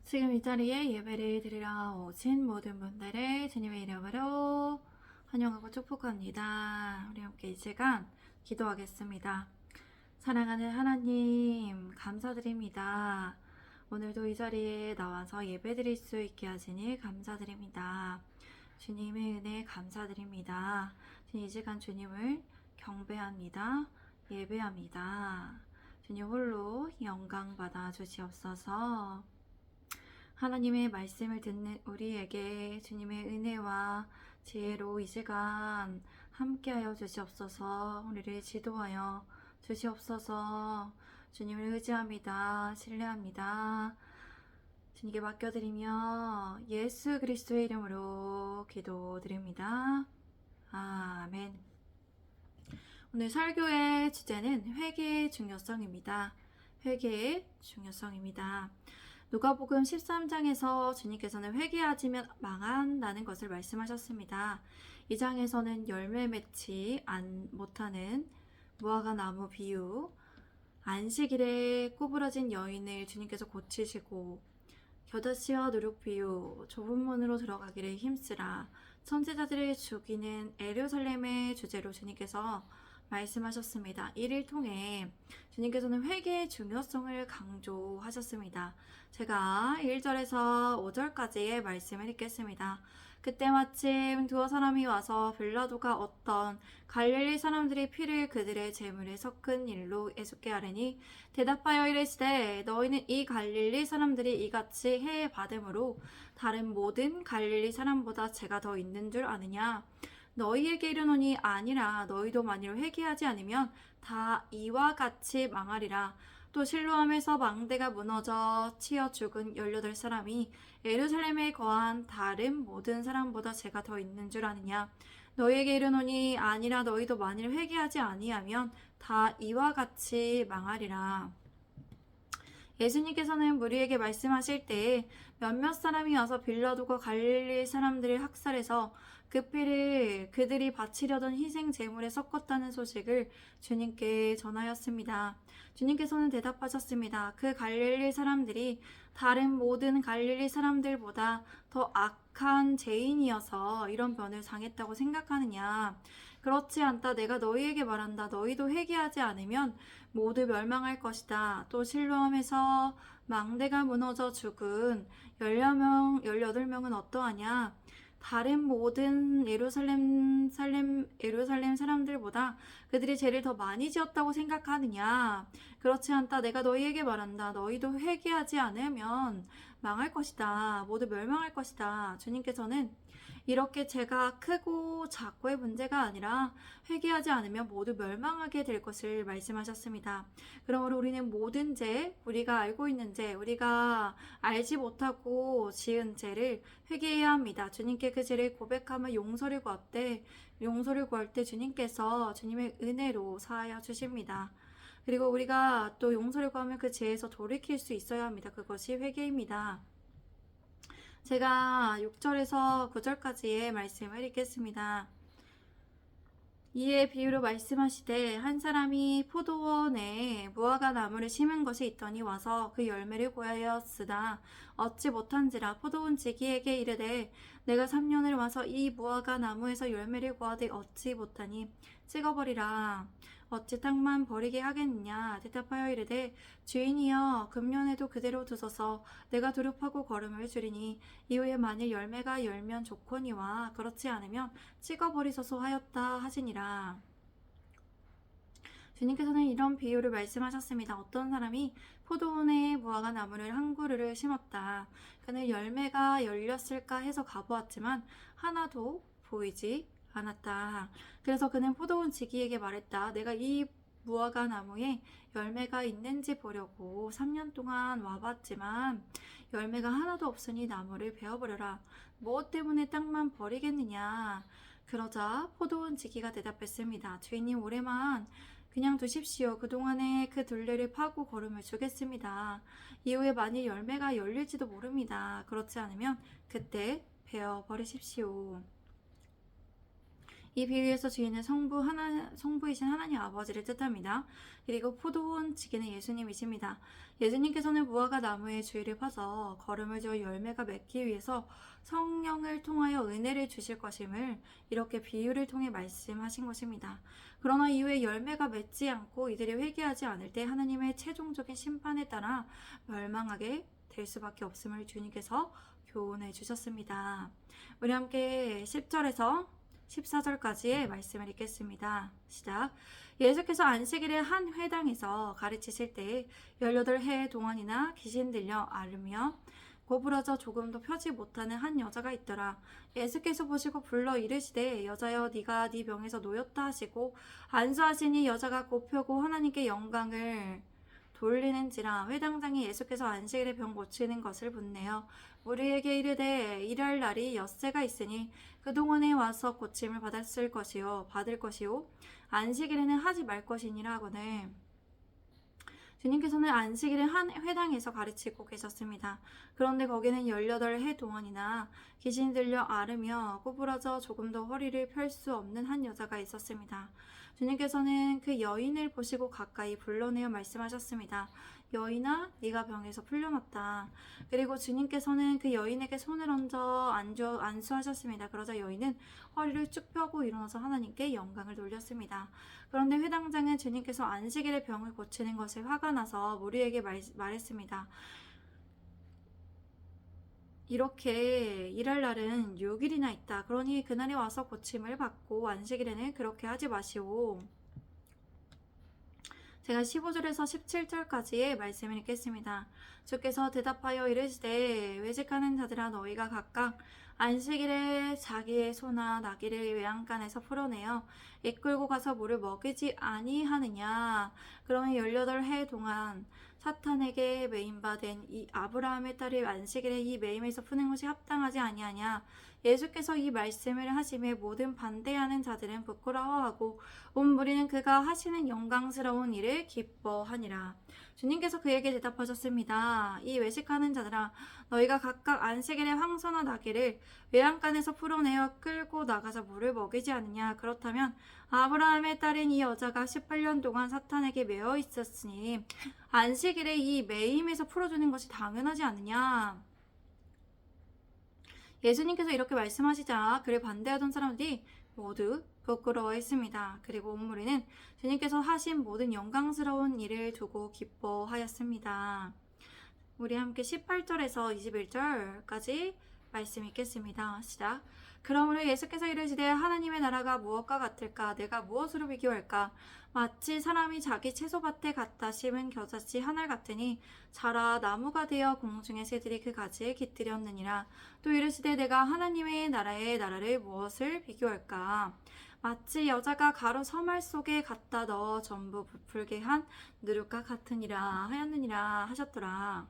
지금 이 자리에 예배를 드리러 오신 모든 분들을 주님의 이름으로 환영하고 축복합니다. 우리 함께 이 시간 기도하겠습니다. 사랑하는 하나님, 감사드립니다. 오늘도 이 자리에 나와서 예배 드릴 수 있게 하시니 감사드립니다. 주님의 은혜 감사드립니다. 이 시간 주님을 경배합니다. 예배합니다. 주님 홀로 영광 받아 주시옵소서. 하나님의 말씀을 듣는 우리에게 주님의 은혜와 지혜로 이 시간 함께하여 주시옵소서. 우리를 지도하여 주시옵소서. 주님을 의지합니다. 신뢰합니다. 주님께 맡겨드리며 예수 그리스도의 이름으로 기도드립니다. 아멘. 오늘 설교의 주제는 회개의 중요성입니다. 회개의 중요성입니다. 누가복음 13장에서 주님께서는 회개하지면 망한다는 것을 말씀하셨습니다. 이 장에서는 열매 맺지 못하는 무화과 나무 비유, 안식일에 구부러진 여인을 주님께서 고치시고, 겨자씨와 누룩 비유, 좁은 문으로 들어가기를 힘쓰라, 선지자들을 죽이는 예루살렘의 주제로 주님께서 말씀하셨습니다. 이를 통해 주님께서는 회개의 중요성을 강조하셨습니다. 제가 1절에서 5절까지의 말씀을 읽겠습니다. 그때 마침 두어 사람이 와서 빌라도가 어떤 갈릴리 사람들이 피를 그들의 제물에 섞은 일로 애숙게 하려니 대답하여 이르시되 너희는 이 갈릴리 사람들이 이같이 해해 받음으로 다른 모든 갈릴리 사람보다 죄가 더 있는 줄 아느냐? 너희에게 이르노니 아니라 너희도 만일 회개하지 않으면 다 이와 같이 망하리라. 또 실로암에서 망대가 무너져 치여 죽은 18사람이 예루살렘에 거한 다른 모든 사람보다 죄가 더 있는 줄 아느냐. 너희에게 이르노니 아니라 너희도 만일 회개하지 아니하면 다 이와 같이 망하리라. 예수님께서는 무리에게 말씀하실 때에 몇몇 사람이 와서 빌라도가 갈릴리 사람들을 학살해서 그 피를 그들이 바치려던 희생 제물에 섞었다는 소식을 주님께 전하였습니다. 주님께서는 대답하셨습니다. 그 갈릴리 사람들이 다른 모든 갈릴리 사람들보다 더 악한 죄인이어서 이런 변을 당했다고 생각하느냐? 그렇지 않다. 내가 너희에게 말한다. 너희도 회개하지 않으면 모두 멸망할 것이다. 또 실로암에서 망대가 무너져 죽은 18명은 어떠하냐? 다른 모든 예루살렘 사람들보다 그들이 죄를 더 많이 지었다고 생각하느냐? 그렇지 않다. 내가 너희에게 말한다. 너희도 회개하지 않으면 망할 것이다. 모두 멸망할 것이다. 주님께서는 이렇게 죄가 크고 작고의 문제가 아니라 회개하지 않으면 모두 멸망하게 될 것을 말씀하셨습니다. 그러므로 우리는 모든 죄, 우리가 알고 있는 죄, 우리가 알지 못하고 지은 죄를 회개해야 합니다. 주님께 그 죄를 고백하며 용서를 구할 때 주님께서 주님의 은혜로 사하여 주십니다. 그리고 우리가 또 용서를 구하면 그 죄에서 돌이킬 수 있어야 합니다. 그것이 회개입니다. 제가 6절에서 9절까지의 말씀을 읽겠습니다. 이에 비유로 말씀하시되 한 사람이 포도원에 무화과 나무를 심은 것이 있더니 와서 그 열매를 고하였으나 얻지 못한지라. 포도원 지기에게 이르되 내가 3년을 와서 이 무화과 나무에서 열매를 고하되 얻지 못하니 찍어버리라. 어찌 땅만 버리게 하겠느냐. 대답하여 이르되 주인이여 금년에도 그대로 두소서. 내가 두릅하고 거름을 줄이니 이후에 만일 열매가 열면 좋거니와 그렇지 않으면 찍어버리소서 하였다 하시니라. 주님께서는 이런 비유를 말씀하셨습니다. 어떤 사람이 포도원에 무화과 나무를 한 그루를 심었다. 그는 열매가 열렸을까 해서 가보았지만 하나도 보이지 않았다. 그래서 그는 포도원 지기에게 말했다. 내가 이 무화과 나무에 열매가 있는지 보려고 3년 동안 와봤지만 열매가 하나도 없으니 나무를 베어버려라. 무엇 때문에 땅만 버리겠느냐. 그러자 포도원 지기가 대답했습니다. 주인님 올해만 그냥 두십시오. 그동안에 그 둘레를 파고 거름을 주겠습니다. 이후에 만일 열매가 열릴지도 모릅니다. 그렇지 않으면 그때 베어버리십시오. 이 비유에서 주인은 성부이신 하나님 아버지를 뜻합니다. 그리고 포도원 지기는 예수님이십니다. 예수님께서는 무화과 나무의 주위를 파서 걸음을 주어 열매가 맺기 위해서 성령을 통하여 은혜를 주실 것임을 이렇게 비유를 통해 말씀하신 것입니다. 그러나 이후에 열매가 맺지 않고 이들이 회개하지 않을 때 하나님의 최종적인 심판에 따라 멸망하게 될 수밖에 없음을 주님께서 교훈해 주셨습니다. 우리 함께 10절에서 14절까지의 말씀을 읽겠습니다. 시작. 예수께서 안식일에 한 회당에서 가르치실 때 18해 동안이나 귀신 들려 앓으며 고부러져 조금도 펴지 못하는 한 여자가 있더라. 예수께서 보시고 불러 이르시되 여자여 네가 네 병에서 놓였다 하시고 안수하시니 여자가 곧 펴고 하나님께 영광을 돌리는지라. 회당장이 예수께서 안식일에 병 고치는 것을 묻네요. 우리에게 이르되 일할 날이 엿새가 있으니 그동안에 와서 고침을 받을 것이요 안식일에는 하지 말 것이니라 하거늘. 주님께서는 안식일에 한 회당에서 가르치고 계셨습니다. 그런데 거기는 18해 동안이나 귀신이 들려 앓으며 구부러져 조금도 허리를 펼 수 없는 한 여자가 있었습니다. 주님께서는 그 여인을 보시고 가까이 불러내어 말씀하셨습니다. 여인아, 네가 병에서 풀려났다. 그리고 주님께서는 그 여인에게 손을 얹어 안수하셨습니다. 그러자 여인은 허리를 쭉 펴고 일어나서 하나님께 영광을 돌렸습니다. 그런데 회당장은 주님께서 안식일에 병을 고치는 것에 화가 나서 무리에게 말했습니다. 이렇게 일할 날은 6일이나 있다. 그러니 그날에 와서 고침을 받고 안식일에는 그렇게 하지 마시오. 제가 15절에서 17절까지의 말씀을 읽겠습니다. 주께서 대답하여 이르시되 외식하는 자들아 너희가 각각 안식일에 자기의 소나 나귀를 외양간에서 풀어내어 이끌고 가서 물을 먹이지 아니하느냐. 그러면 18해 동안 사탄에게 매임받은 이 아브라함의 딸이 안식일에 이 매임에서 푸는 것이 합당하지 아니하냐. 예수께서 이 말씀을 하심에 모든 반대하는 자들은 부끄러워하고 온 무리는 그가 하시는 영광스러운 일을 기뻐하니라. 주님께서 그에게 대답하셨습니다. 이 외식하는 자들아 너희가 각각 안식일에 황소나 나귀를 외양간에서 풀어내어 끌고 나가서 물을 먹이지 않느냐. 그렇다면 아브라함의 딸인 이 여자가 18년 동안 사탄에게 매어 있었으니 안식일에 이 매임에서 풀어주는 것이 당연하지 않느냐. 예수님께서 이렇게 말씀하시자 그를 반대하던 사람들이 모두 부끄러워했습니다. 그리고 온 무리는 주님께서 하신 모든 영광스러운 일을 두고 기뻐하였습니다. 우리 함께 18절에서 21절까지 말씀 읽겠습니다. 시작. 그러므로 예수께서 이르시되 하나님의 나라가 무엇과 같을까? 내가 무엇으로 비교할까? 마치 사람이 자기 채소밭에 갖다 심은 겨자씨 한 알 같으니 자라 나무가 되어 공중의 새들이 그 가지에 깃들였느니라. 또 이르시되 내가 하나님의 나라를 무엇을 비교할까? 마치 여자가 가루 서말 속에 갖다 넣어 전부 부풀게 한 누룩과 같으니라 하였느니라 하셨더라.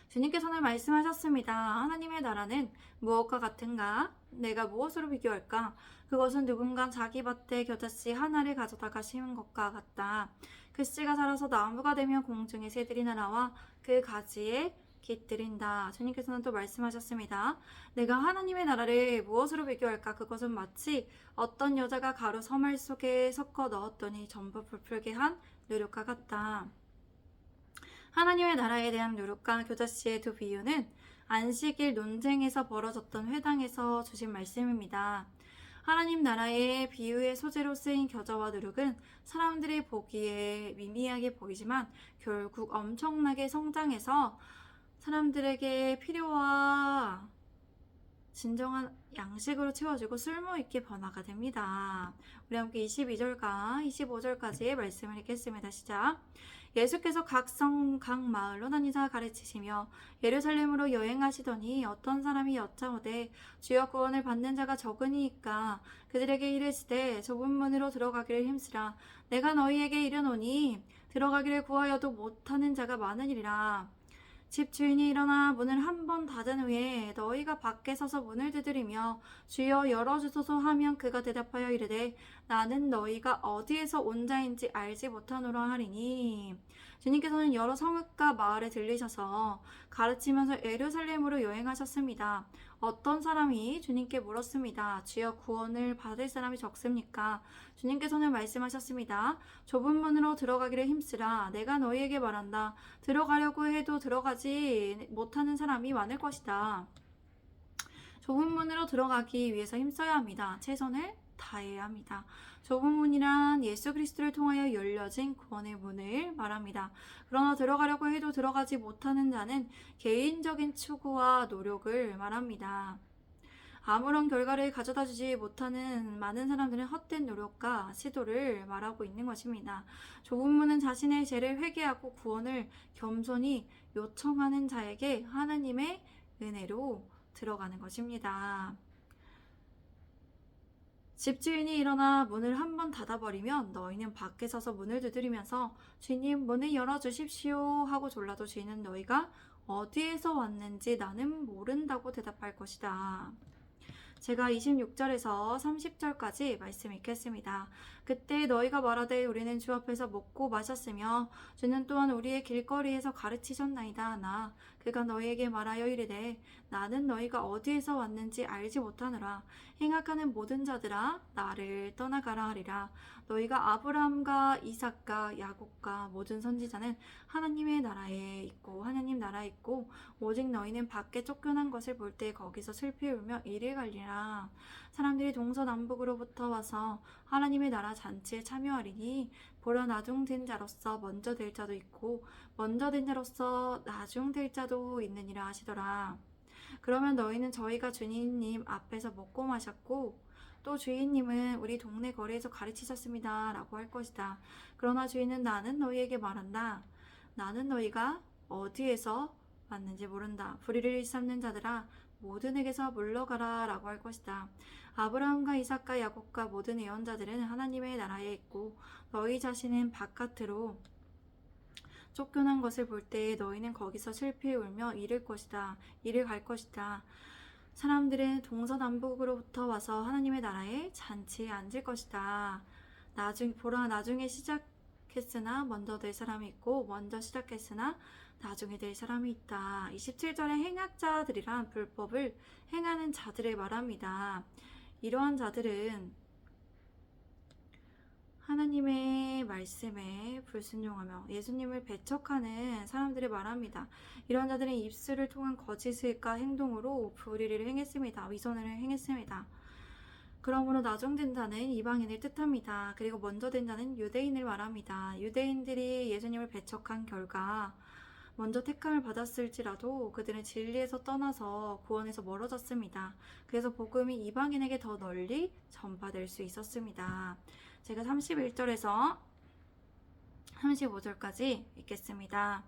주님께서는 말씀하셨습니다. 하나님의 나라는 무엇과 같은가? 내가 무엇으로 비교할까? 그것은 누군가 자기 밭에 겨자씨 하나를 가져다가 심은 것과 같다. 그 씨가 자라서 나무가 되면 공중의 새들이 날아와 그 가지에 깃들인다. 주님께서는 또 말씀하셨습니다. 내가 하나님의 나라를 무엇으로 비교할까? 그것은 마치 어떤 여자가 가루 서말 속에 섞어 넣었더니 전부 부풀게 한 누룩과 같다. 하나님의 나라에 대한 누룩과 교자씨의 두 비유는 안식일 논쟁에서 벌어졌던 회당에서 주신 말씀입니다. 하나님 나라의 비유의 소재로 쓰인 겨자와 누룩은 사람들이 보기에 미미하게 보이지만 결국 엄청나게 성장해서 사람들에게 필요와 진정한 양식으로 채워지고 쓸모있게 변화가 됩니다. 우리 함께 22절과 25절까지의 말씀을 읽겠습니다. 시작. 예수께서 각 성, 각 마을로 다니사 가르치시며 예루살렘으로 여행하시더니 어떤 사람이 여짜오되 주여 구원을 받는 자가 적으니이까 그들에게 이르시되 좁은 문으로 들어가기를 힘쓰라. 내가 너희에게 이르노니 들어가기를 구하여도 못하는 자가 많으리라. 집 주인이 일어나 문을 한 번 닫은 후에 너희가 밖에 서서 문을 두드리며 주여 열어주소서 하면 그가 대답하여 이르되 나는 너희가 어디에서 온 자인지 알지 못하노라 하리니. 주님께서는 여러 성읍과 마을에 들리셔서 가르치면서 예루살렘으로 여행하셨습니다. 어떤 사람이 주님께 물었습니다. 주여, 구원을 받을 사람이 적습니까? 주님께서는 말씀하셨습니다. 좁은 문으로 들어가기를 힘쓰라. 내가 너희에게 말한다. 들어가려고 해도 들어가지 못하는 사람이 많을 것이다. 좁은 문으로 들어가기 위해서 힘써야 합니다. 최선을 다해야 합니다. 좁은 문이란 예수 그리스도를 통하여 열려진 구원의 문을 말합니다. 그러나 들어가려고 해도 들어가지 못하는 자는 개인적인 추구와 노력을 말합니다. 아무런 결과를 가져다 주지 못하는 많은 사람들은 헛된 노력과 시도를 말하고 있는 것입니다. 좁은 문은 자신의 죄를 회개하고 구원을 겸손히 요청하는 자에게 하나님의 은혜로 들어가는 것입니다. 집주인이 일어나 문을 한번 닫아버리면 너희는 밖에 서서 문을 두드리면서 주님, 문을 열어주십시오 하고 졸라도 주인은 너희가 어디에서 왔는지 나는 모른다고 대답할 것이다. 제가 26절에서 30절까지 말씀 읽겠습니다. 그때 너희가 말하되 우리는 주 앞에서 먹고 마셨으며 주는 또한 우리의 길거리에서 가르치셨나이다. 나 그가 너희에게 말하여 이르되 나는 너희가 어디에서 왔는지 알지 못하느라 행악하는 모든 자들아 나를 떠나가라 하리라. 너희가 아브라함과 이삭과 야곱과 모든 선지자는 하나님의 나라에 있고 하나님 나라에 있고 오직 너희는 밖에 쫓겨난 것을 볼 때 거기서 슬피 울며 이를 갈리라. 사람들이 동서남북으로부터 와서 하나님의 나라 잔치에 참여하리니 보라, 나중된 자로서 먼저 될 자도 있고 먼저 된 자로서 나중될 자도 있느니라 하시더라. 그러면 너희는 저희가 주님 앞에서 먹고 마셨고 또 주인님은 우리 동네 거리에서 가르치셨습니다 라고 할 것이다. 그러나 주인은 나는 너희에게 말한다. 나는 너희가 어디에서 왔는지 모른다. 불의를 일삼는 자들아 모든에게서 물러가라 라고 할 것이다. 아브라함과 이삭과 야곱과 모든 예언자들은 하나님의 나라에 있고 너희 자신은 바깥으로 쫓겨난 것을 볼 때 너희는 거기서 슬피 울며 이를 갈 것이다. 사람들은 동서남북으로부터 와서 하나님의 나라에 잔치에 앉을 것이다. 보라, 나중에 시작했으나 먼저 될 사람이 있고 먼저 시작했으나 나중에 될 사람이 있다. 27절에 행악자들이란 불법을 행하는 자들을 말합니다. 이러한 자들은 하나님의 말씀에 불순종하며 예수님을 배척하는 사람들을 말합니다. 이런 자들은 입술을 통한 거짓과 행동으로 불의를 행했습니다. 위선을 행했습니다. 그러므로 나중된 자는 이방인을 뜻합니다. 그리고 먼저 된 자는 유대인을 말합니다. 유대인들이 예수님을 배척한 결과 먼저 택함을 받았을지라도 그들은 진리에서 떠나서 구원에서 멀어졌습니다. 그래서 복음이 이방인에게 더 널리 전파될 수 있었습니다. 제가 31절에서 35절까지 읽겠습니다.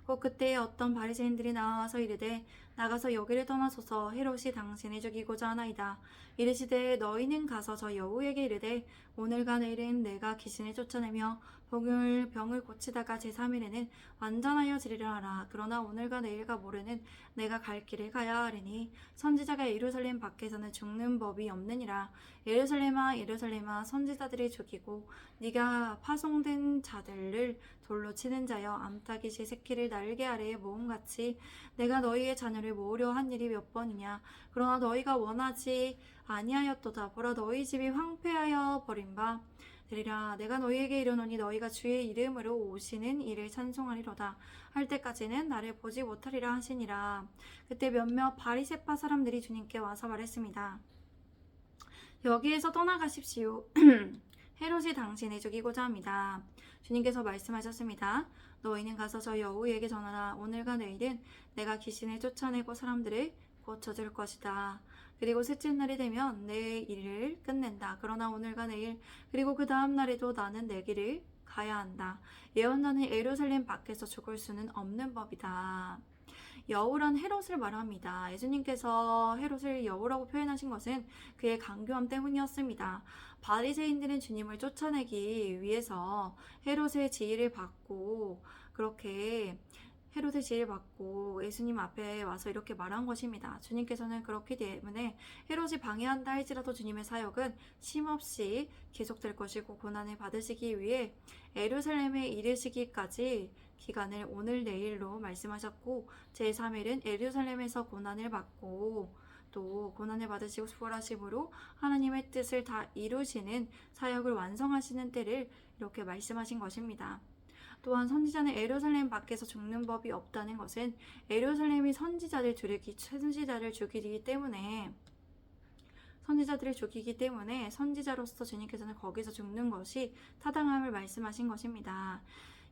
곧 그때에 어떤 바리새인들이 나와서 이르되 나가서 여기를 떠나소서 헤롯이 당신을 죽이고자 하나이다. 이르시되 너희는 가서 저 여우에게 이르되 오늘과 내일은 내가 귀신을 쫓아내며 병을 고치다가 제3일에는 완전하여 지리라 하라. 그러나 오늘과 내일과 모레는 내가 갈 길을 가야 하리니 선지자가 예루살렘 밖에서는 죽는 법이 없느니라. 예루살렘아 예루살렘아 선지자들이 죽이고 네가 파송된 자들을 돌로 치는 자여 암탉이시 새끼를 날개 아래에 모음같이 내가 너희의 자녀를 모으려 한 일이 몇 번이냐. 그러나 너희가 원하지 아니하였도다. 보라, 너희 집이 황폐하여 버린 바 되리라. 내가 너희에게 이르노니 너희가 주의 이름으로 오시는 이를 찬송하리로다 할 때까지는 나를 보지 못하리라 하시니라. 그때 몇몇 바리새파 사람들이 주님께 와서 말했습니다. 여기에서 떠나가십시오. 헤롯이 당신을 죽이고자 합니다. 주님께서 말씀하셨습니다. 너희는 가서 저 여우에게 전하라. 오늘과 내일은 내가 귀신을 쫓아내고 사람들을 고쳐줄 것이다. 그리고 셋째 날이 되면 내 일을 끝낸다. 그러나 오늘과 내일 그리고 그 다음 날에도 나는 내 길을 가야 한다. 예언자는 예루살렘 밖에서 죽을 수는 없는 법이다. 여우란 헤롯을 말합니다. 예수님께서 헤롯을 여우라고 표현하신 것은 그의 강교함 때문이었습니다. 바리새인들은 주님을 쫓아내기 위해서 헤롯의 지휘를 받고 그렇게 헤로데 지를 받고 예수님 앞에 와서 이렇게 말한 것입니다. 주님께서는 그렇기 때문에 헤롯이 방해한다 할지라도 주님의 사역은 쉼없이 계속될 것이고 고난을 받으시기 위해 예루살렘에 이르시기까지 기간을 오늘 내일로 말씀하셨고 제3일은 예루살렘에서 고난을 받고 또 고난을 받으시고 부활하심으로 하나님의 뜻을 다 이루시는 사역을 완성하시는 때를 이렇게 말씀하신 것입니다. 또한 선지자는 예루살렘 밖에서 죽는 법이 없다는 것은 예루살렘이 선지자들을 죽이기 때문에 선지자로서 주님께서는 거기서 죽는 것이 타당함을 말씀하신 것입니다.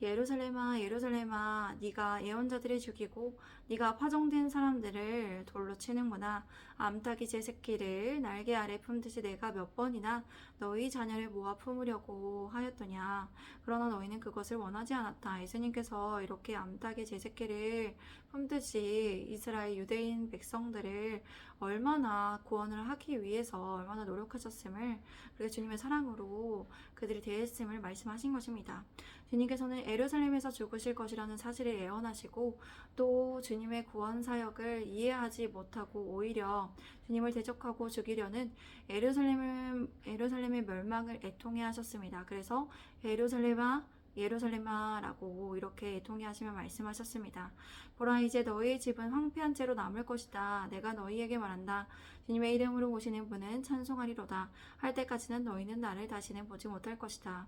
예루살렘아 예루살렘아 네가 예언자들을 죽이고 네가 파종된 사람들을 돌로 치는구나. 암탉이 제 새끼를 날개 아래 품듯이 내가 몇 번이나 너희 자녀를 모아 품으려고 하였더냐. 그러나 너희는 그것을 원하지 않았다. 예수님께서 이렇게 암탉이 제 새끼를 품듯이 이스라엘 유대인 백성들을 얼마나 구원을 하기 위해서 얼마나 노력하셨음을, 그리고 주님의 사랑으로 그들이 대했음을 말씀하신 것입니다. 주님께서는 예루살렘에서 죽으실 것이라는 사실을 예언하시고 또 주님의 구원 사역을 이해하지 못하고 오히려 주님을 대적하고 죽이려는 예루살렘의 멸망을 애통해 하셨습니다. 그래서 예루살렘아 예루살렘아 라고 이렇게 애통해 하시며 말씀하셨습니다. 보라, 이제 너희의 집은 황폐한 채로 남을 것이다. 내가 너희에게 말한다. 주님의 이름으로 오시는 분은 찬송하리로다. 할 때까지는 너희는 나를 다시는 보지 못할 것이다.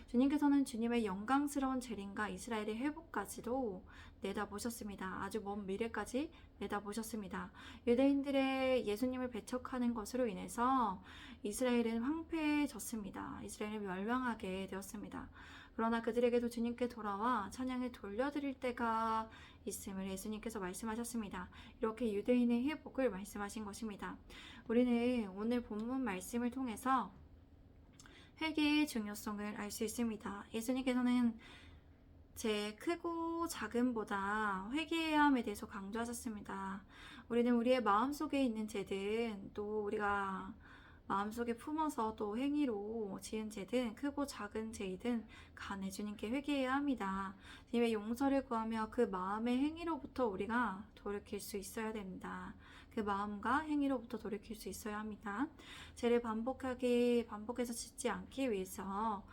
주님께서는 주님의 영광스러운 재림과 이스라엘의 회복까지도 내다보셨습니다. 아주 먼 미래까지 내다보셨습니다. 유대인들의 예수님을 배척하는 것으로 인해서 이스라엘은 황폐해졌습니다. 이스라엘은 멸망하게 되었습니다. 그러나 그들에게도 주님께 돌아와 찬양을 돌려드릴 때가 있음을 예수님께서 말씀하셨습니다. 이렇게 유대인의 회복을 말씀하신 것입니다. 우리는 오늘 본문 말씀을 통해서 회개의 중요성을 알 수 있습니다. 예수님께서는 제 크고 작음보다 회개해야 함에 대해서 강조하셨습니다. 우리는 우리의 마음속에 있는 죄든 또 우리가 마음속에 품어서 또 행위로 지은 죄든 크고 작은 죄이든 간에 주님께 회개해야 합니다. 주님의 용서를 구하며 그 마음의 행위로부터 우리가 돌이킬 수 있어야 됩니다. 그 마음과 행위로부터 돌이킬 수 있어야 합니다. 죄를 반복해서 짓지 않기 위해서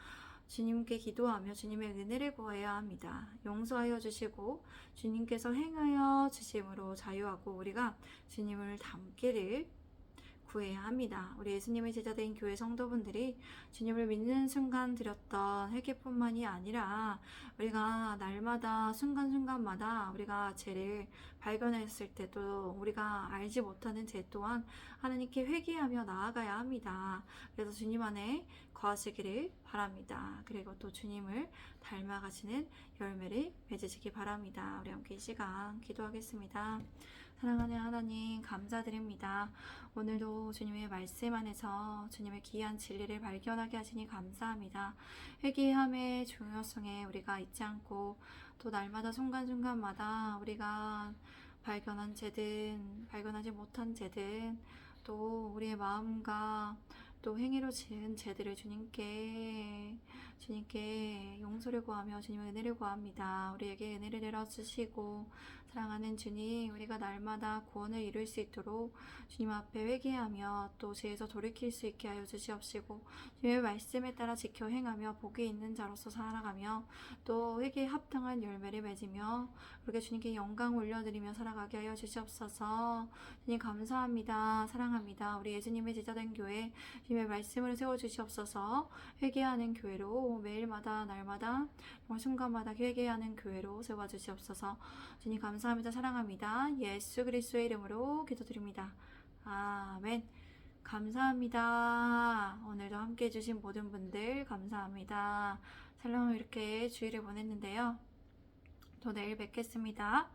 주님께 기도하며 주님의 은혜를 구해야 합니다. 용서하여 주시고 주님께서 행하여 주심으로 자유하고 우리가 주님을 닮기를 구해야 합니다. 우리 예수님의 제자된 교회 성도분들이 주님을 믿는 순간 드렸던 회개뿐만이 아니라 우리가 날마다 순간순간마다 우리가 죄를 발견했을 때도 우리가 알지 못하는 죄 또한 하나님께 회개하며 나아가야 합니다. 그래서 주님 안에 거하시기를 바랍니다. 그리고 또 주님을 닮아가시는 열매를 맺으시기 바랍니다. 우리 함께 이 시간 기도하겠습니다. 사랑하는 하나님, 감사드립니다. 오늘도 주님의 말씀 안에서 주님의 귀한 진리를 발견하게 하시니 감사합니다. 회개함의 중요성에 우리가 잊지 않고 또 날마다 순간순간마다 우리가 발견한 죄든 발견하지 못한 죄든 또 우리의 마음과 또 행위로 지은 죄들을 주님께 용서를 구하며 주님의 은혜를 구합니다. 우리에게 은혜를 내려주시고 사랑하는 주님, 우리가 날마다 구원을 이룰 수 있도록 주님 앞에 회개하며 또 죄에서 돌이킬 수 있게 하여 주시옵시고 주님의 말씀에 따라 지켜 행하며 복이 있는 자로서 살아가며 또 회개에 합당한 열매를 맺으며 그렇게 주님께 영광 올려드리며 살아가게 하여 주시옵소서. 주님 감사합니다. 사랑합니다. 우리 예수님의 제자된 교회 주님의 말씀을 세워주시옵소서. 회개하는 교회로 매일마다 날마다 정말 순간마다 회개하는 교회로 세워주시옵소서. 주님 감사합니다. 사랑합니다. 예수 그리스도의 이름으로 기도드립니다. 아멘. 감사합니다. 오늘도 함께 해주신 모든 분들 감사합니다. 샬롬, 이렇게 주일을 보냈는데요. 또 내일 뵙겠습니다.